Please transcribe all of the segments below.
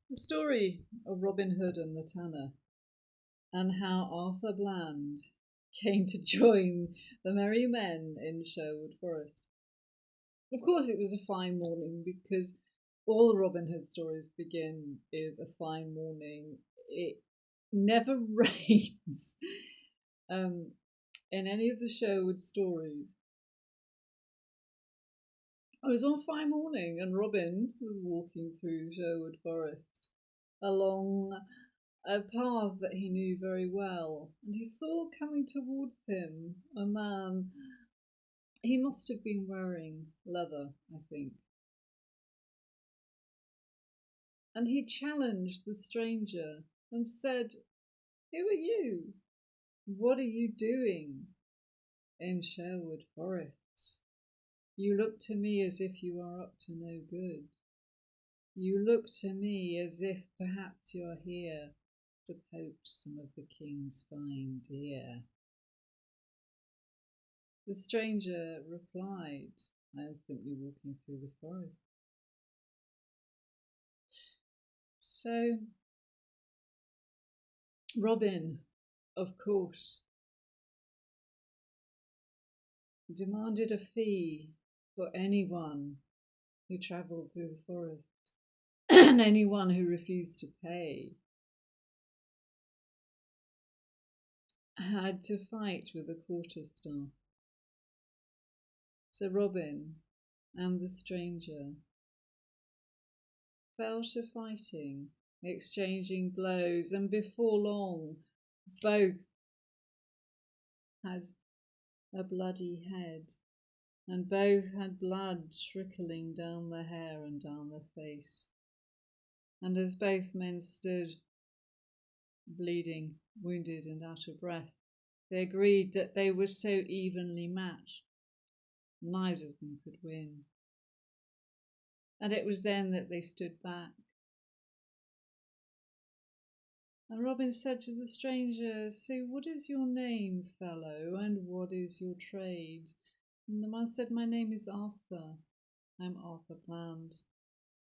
The story of Robin Hood and the Tanner, and how Arthur Bland came to join the merry men in Sherwood Forest. Of course, it was a fine morning because all Robin Hood stories begin with a fine morning. It never rains in any of the Sherwood stories. It was one fine morning, and Robin was walking through Sherwood Forest along a path that he knew very well, and he saw coming towards him a man. He must have been wearing leather, I think. And he challenged the stranger and said, "Who are you? What are you doing in Sherwood Forest? You look to me as if you are up to no good. You look to me as if perhaps you're here to poach some of the king's fine deer." The stranger replied, "I am simply walking through the forest." So Robin, of course, demanded a fee for anyone who travelled through the forest, and anyone who refused to pay had to fight with a quarterstaff. So Robin and the stranger fell to fighting, exchanging blows, and before long both had a bloody head, and both had blood trickling down their hair and down their face. And as both men stood, bleeding, wounded, and out of breath, they agreed that they were so evenly matched, neither of them could win. And it was then that they stood back. And Robin said to the stranger, "So what is your name, fellow, and what is your trade?" And the man said, "My name is Arthur. I am Arthur Bland.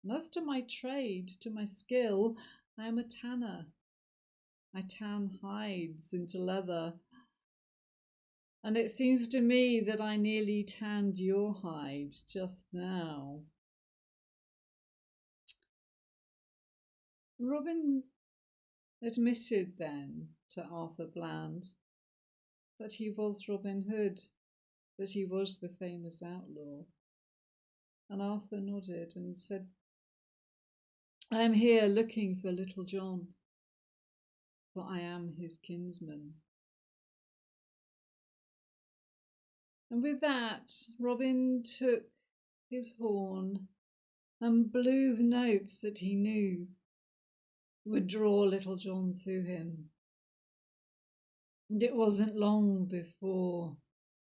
And as to my trade, to my skill, I am a tanner. I tan hides into leather. And it seems to me that I nearly tanned your hide just now." Robin admitted then to Arthur Bland that he was Robin Hood, that he was the famous outlaw. And Arthur nodded and said, "I am here looking for Little John, for I am his kinsman." And with that, Robin took his horn and blew the notes that he knew would draw Little John to him. And it wasn't long before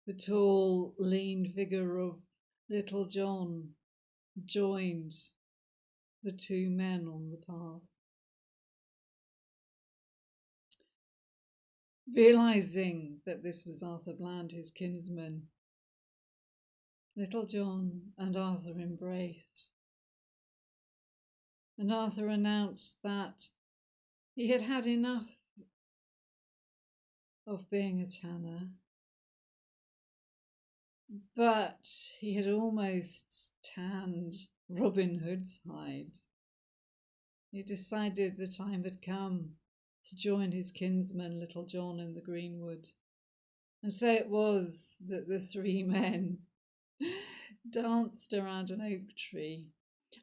the tall, lean figure of Little John joined the two men on the path. Realizing that this was Arthur Bland, his kinsman, Little John and Arthur embraced. And Arthur announced that he had had enough of being a tanner, but he had almost tanned Robin Hood's hide. He decided the time had come to join his kinsman Little John in the greenwood. And so it was that the three men danced around an oak tree.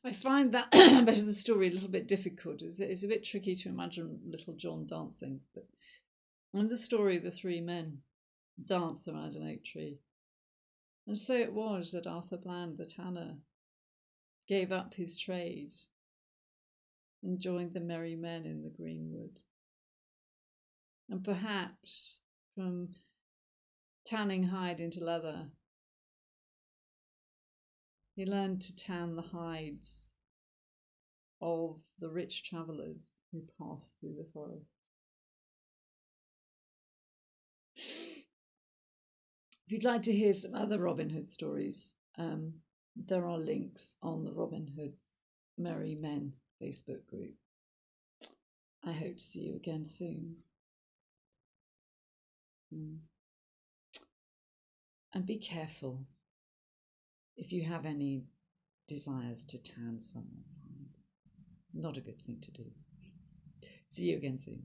I find that bit of the story a little bit difficult. It's a bit tricky to imagine Little John dancing, but in the story, the three men dance around an oak tree. And so it was that Arthur Bland, the tanner, gave up his trade and joined the merry men in the greenwood. And perhaps from tanning hide into leather, he learned to tan the hides of the rich travellers who passed through the forest. If you'd like to hear some other Robin Hood stories, there are links on the Robin Hood's Merry Men Facebook group. I hope to see you again soon. And be careful if you have any desires to tan someone's hide. Not a good thing to do. See you again soon.